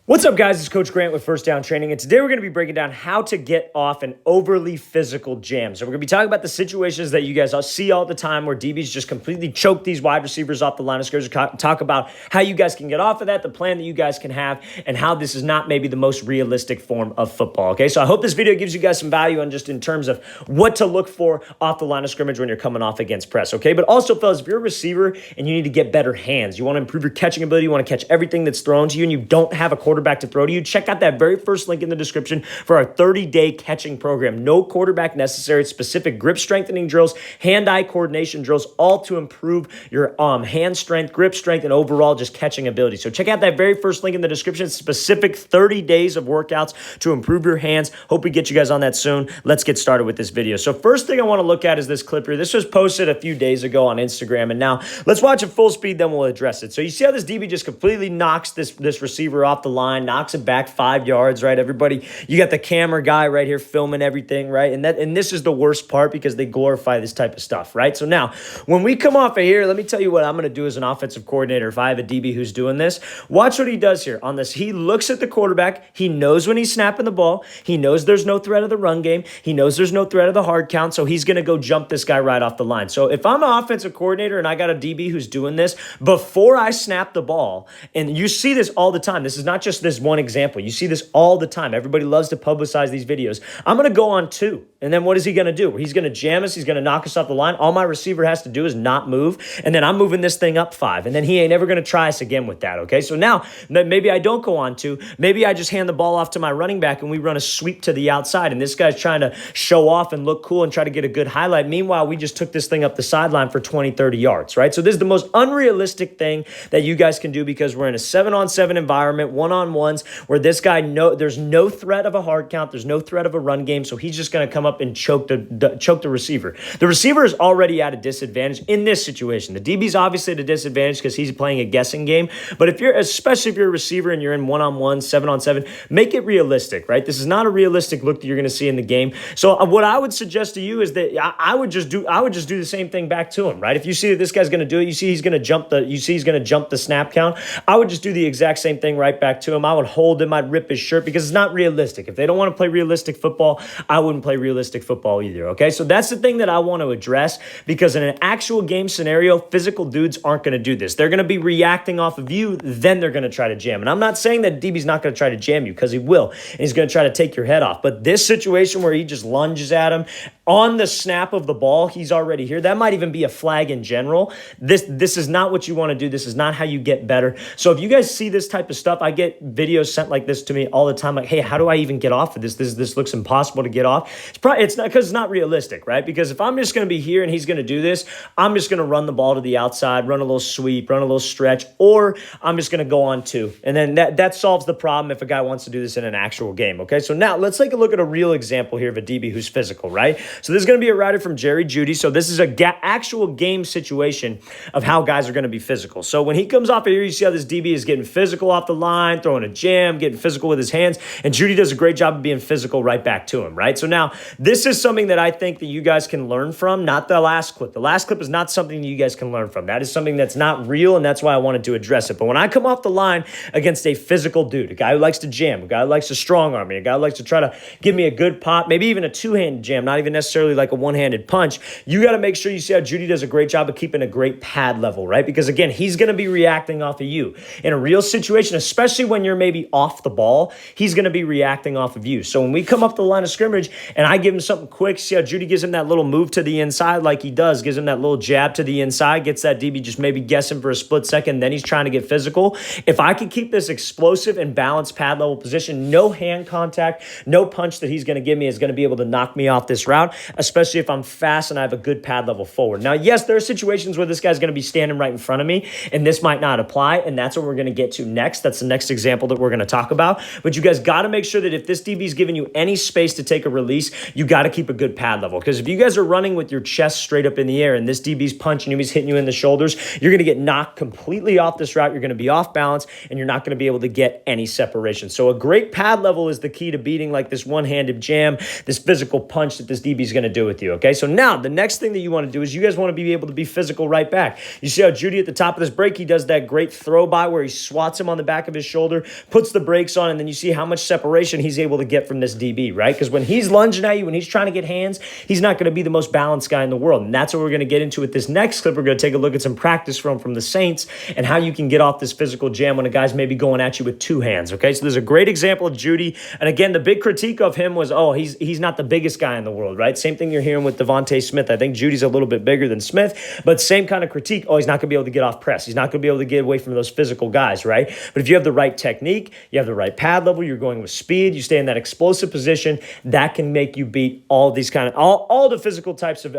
What's up, guys? It's Coach Grant with First Down Training, and today we're going to be breaking down how to get off an overly physical jam. So we're going to be talking about the situations that you guys see all the time where DBs just completely choke these wide receivers off the line of scrimmage. Talk about how you guys can get off of that, the plan that you guys can have, and how this is not maybe the most realistic form of football, okay? So I hope this video gives you guys some value on just in terms of what to look for off the line of scrimmage when you're coming off against press, okay? But also, fellas, if you're a receiver and you need to get better hands, you want to improve your catching ability, you want to catch everything that's thrown to you, and you don't have a quarterback to throw to you, check out that very first link in the description for our 30-day catching program. No quarterback necessary, specific grip strengthening drills, hand-eye coordination drills, all to improve your hand strength, grip strength, and overall just catching ability. So check out that very first link in the description. Specific 30 days of workouts to improve your hands. Hope we get you guys on that soon. Let's get started with this video. So first thing I want to look at is this clip here. This was posted a few days ago on Instagram, and now let's watch it full speed, then we'll address it. So you see how this DB just completely knocks this receiver off the line, knocks it back 5 yards, right? Everybody, you got the camera guy right here filming everything, right? And this is the worst part because they glorify this type of stuff, right? So now, when we come off of here, let me tell you what I'm going to do as an offensive coordinator if I have a DB who's doing this. Watch what he does here on this. He looks at the quarterback. He knows when he's snapping the ball. He knows there's no threat of the run game. He knows there's no threat of the hard count, so he's going to go jump this guy right off the line. So if I'm an offensive coordinator and I got a DB who's doing this before I snap the ball, and you see this all the time. This is not just this one example. You see this all the time. Everybody loves to publicize these videos. I'm going to go on 2. And then what is he going to do? He's going to jam us. He's going to knock us off the line. All my receiver has to do is not move. And then I'm moving this thing up 5. And then he ain't ever going to try us again with that, okay? So now maybe I don't go on 2. Maybe I just hand the ball off to my running back and we run a sweep to the outside. And this guy's trying to show off and look cool and try to get a good highlight. Meanwhile, we just took this thing up the sideline for 20, 30 yards, right? So this is the most unrealistic thing that you guys can do because we're in a 7-on-7 environment, one-on-ones, where this guy, there's no threat of a hard count. There's no threat of a run game. So he's just going to come up and choke the receiver. The receiver is already at a disadvantage in this situation. The DB's obviously at a disadvantage because he's playing a guessing game. But especially if you're a receiver and you're in one-on-one, 7-on-7, make it realistic, right? This is not a realistic look that you're going to see in the game. So what I would suggest to you is that I would just do the same thing back to him, right? If you see that this guy's going to do it, you see he's going to jump the snap count. I would just do the exact same thing right back to him. I would hold him. I'd rip his shirt because it's not realistic. If they don't want to play realistic football, I wouldn't play realistic football either, okay? So that's the thing that I want to address because in an actual game scenario, physical dudes aren't going to do this. They're going to be reacting off of you, then they're going to try to jam. And I'm not saying that DB's not going to try to jam you because he will, and he's going to try to take your head off. But this situation where he just lunges at him on the snap of the ball, he's already here. That might even be a flag in general. This is not what you want to do. This is not how you get better. So if you guys see this type of stuff, I get videos sent like this to me all the time. Like, hey, how do I even get off of this? This looks impossible to get off. It's not because it's not realistic, right? Because if I'm just going to be here and he's going to do this, I'm just going to run the ball to the outside, run a little sweep, run a little stretch, or I'm just going to go on 2. And then that solves the problem if a guy wants to do this in an actual game, okay? So now let's take a look at a real example here of a DB who's physical, right? So this is going to be a router from Jerry Jeudy. So this is a actual game situation of how guys are going to be physical. So when he comes off of here, you see how this DB is getting physical off the line, throwing a jam, getting physical with his hands, and Jeudy does a great job of being physical right back to him, right? So now this is something that I think that you guys can learn from, not the last clip. The last clip is not something that you guys can learn from. That is something that's not real, and that's why I wanted to address it. But when I come off the line against a physical dude, a guy who likes to jam, a guy who likes to strong arm me, a guy who likes to try to give me a good pop, maybe even a 2-handed jam, not even necessarily like a 1-handed punch, you got to make sure you see how Jeudy does a great job of keeping a great pad level, right? Because again, he's going to be reacting off of you. In a real situation, especially when you're maybe off the ball, he's going to be reacting off of you. So when we come up the line of scrimmage and I give him something quick, see how Jeudy gives him that little move to the inside like he does, gives him that little jab to the inside, gets that DB just maybe guessing for a split second, then he's trying to get physical. If I can keep this explosive and balanced pad level position, no hand contact, no punch that he's going to give me is going to be able to knock me off this route, especially if I'm fast and I have a good pad level forward. Now, yes, there are situations where this guy's going to be standing right in front of me, and this might not apply, and that's what we're going to get to next. That's the next example that we're going to talk about. But you guys got to make sure that if this DB is giving you any space to take a release, you got to keep a good pad level. Because if you guys are running with your chest straight up in the air and this DB's punching you, he's hitting you in the shoulders, you're going to get knocked completely off this route. You're going to be off balance, and you're not going to be able to get any separation. So a great pad level is the key to beating like this one-handed jam, this physical punch that this DB is going to do with you, okay? So now the next thing that you want to do is you guys want to be able to be physical right back. You see how Jeudy at the top of this break, he does that great throw by where he swats him on the back of his shoulder shoulder, puts the brakes on, and then you see how much separation he's able to get from this DB, right? Because when he's lunging at you, when he's trying to get hands, he's not going to be the most balanced guy in the world. And that's what we're going to get into with this next clip. We're going to take a look at some practice from the Saints and how you can get off this physical jam when a guy's maybe going at you with two hands, okay? So there's a great example of Judy. And again, the big critique of him was, oh, he's not the biggest guy in the world, right? Same thing you're hearing with Devontae Smith. I think Judy's a little bit bigger than Smith, but same kind of critique. Oh, he's not going to be able to get off press. He's not going to be able to get away from those physical guys, right? But if you have the right technique, you have the right pad level, you're going with speed, you stay in that explosive position, that can make you beat all these kind of, all the physical types of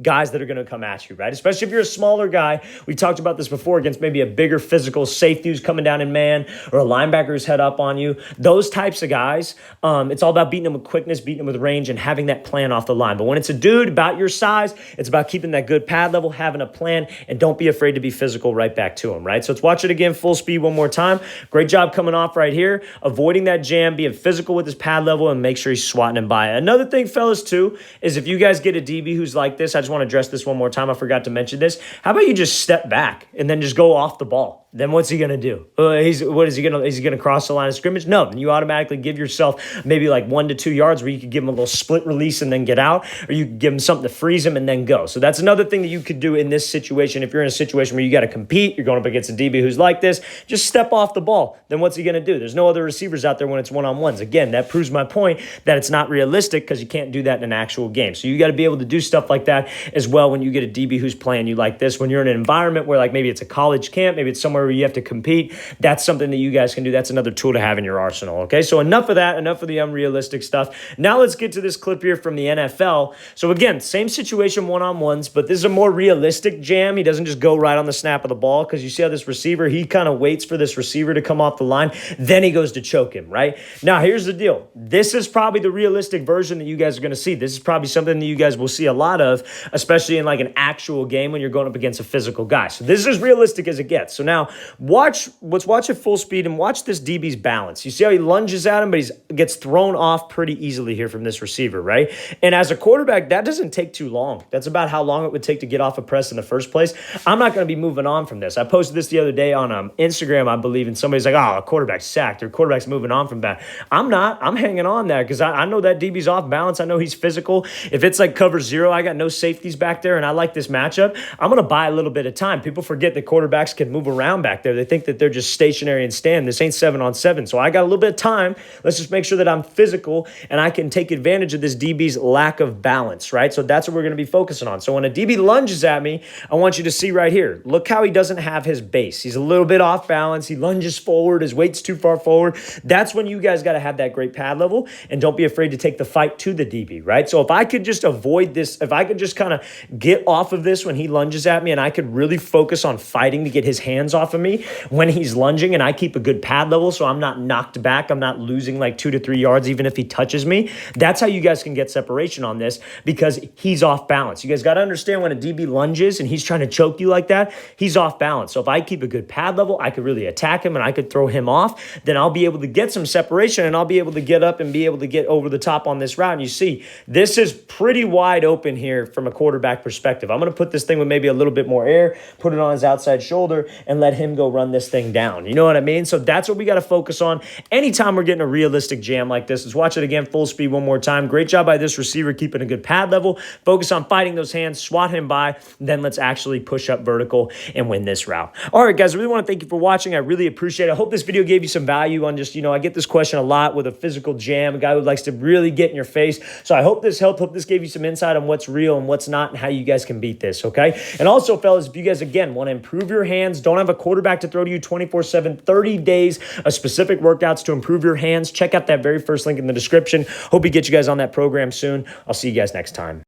guys that are going to come at you, right? Especially if you're a smaller guy. We talked about this before against maybe a bigger physical safety who's coming down in man or a linebacker who's head up on you. Those types of guys, it's all about beating them with quickness, beating them with range, and having that plan off the line. But when it's a dude about your size, it's about keeping that good pad level, having a plan, and don't be afraid to be physical right back to him, right? So let's watch it again, full speed one more time. Great job coming off right here, avoiding that jam, being physical with his pad level, and make sure he's swatting him by. Another thing, fellas, too, is if you guys get a DB who's like this, I just want to address this one more time. I forgot to mention this. How about you just step back and then just go off the ball? Then what's he going to do? Is he going to cross the line of scrimmage? No, then you automatically give yourself maybe like 1 to 2 yards where you could give him a little split release and then get out, or you could give him something to freeze him and then go. So that's another thing that you could do in this situation. If you're in a situation where you got to compete, you're going up against a DB who's like this, just step off the ball. Then what's he going to do? There's no other receivers out there when it's one-on-ones. Again, that proves my point that it's not realistic because you can't do that in an actual game. So you got to be able to do stuff like that as well when you get a DB who's playing you like this. When you're in an environment where like maybe it's a college camp, maybe it's somewhere where you have to compete, that's something that you guys can do. That's another tool to have in your arsenal, okay? So enough of that, enough of the unrealistic stuff. Now let's get to this clip here from the NFL. So again, same situation, one-on-ones, but this is a more realistic jam. He doesn't just go right on the snap of the ball because you see how this receiver, he kind of waits for this receiver to come off the line, then he goes to choke him, right? Now, here's the deal. This is probably the realistic version that you guys are going to see. This is probably something that you guys will see a lot of, especially in like an actual game when you're going up against a physical guy. So this is as realistic as it gets. So now let's watch it full speed and watch this DB's balance. You see how he lunges at him, but he gets thrown off pretty easily here from this receiver, right? And as a quarterback, that doesn't take too long. That's about how long it would take to get off a press in the first place. I'm not going to be moving on from this. I posted this the other day on Instagram, I believe, and somebody's like, oh, a quarterback's sacked or quarterback's moving on from that. I'm not. I'm hanging on there because I know that DB's off balance. I know he's physical. If it's like cover zero, I got no safeties back there, and I like this matchup, I'm going to buy a little bit of time. People forget that quarterbacks can move around back there. They think that they're just stationary and stand. This ain't 7-on-7. So I got a little bit of time. Let's just make sure that I'm physical and I can take advantage of this DB's lack of balance, right? So that's what we're going to be focusing on. So when a DB lunges at me, I want you to see right here. Look how he doesn't have his base. He's a little bit off balance. He lunges forward. His weight's too far forward. That's when you guys got to have that great pad level and don't be afraid to take the fight to the DB, right? So if I could just avoid this, if I could just kind of get off of this when he lunges at me and I could really focus on fighting to get his hands off of me when he's lunging and I keep a good pad level so I'm not knocked back, I'm not losing like 2 to 3 yards even if he touches me, that's how you guys can get separation on this because he's off balance. You guys got to understand when a DB lunges and he's trying to choke you like that, he's off balance. So if I keep a good pad level, I could really attack him and I could throw him off, then I'll be able to get some separation and I'll be able to get up and be able to get over the top on this route. And you see, this is pretty wide open here from a quarterback perspective. I'm going to put this thing with maybe a little bit more air, put it on his outside shoulder and let him go run this thing down. You know what I mean? So that's what we got to focus on anytime we're getting a realistic jam like this. Let's watch it again, full speed one more time. Great job by this receiver keeping a good pad level. Focus on fighting those hands, swat him by, then let's actually push up vertical and win this route. All right, guys, I really want to thank you for watching. I really appreciate it. I hope this video gave you some value on just, I get this question a lot with a physical jam, a guy who likes to really get in your face. So I hope this helped. Hope this gave you some insight on what's real and what's not and how you guys can beat this, okay? And also, fellas, if you guys, again, want to improve your hands, don't have a quarterback to throw to you 24/7, 30 days of specific workouts to improve your hands, check out that very first link in the description. Hope we get you guys on that program soon. I'll see you guys next time.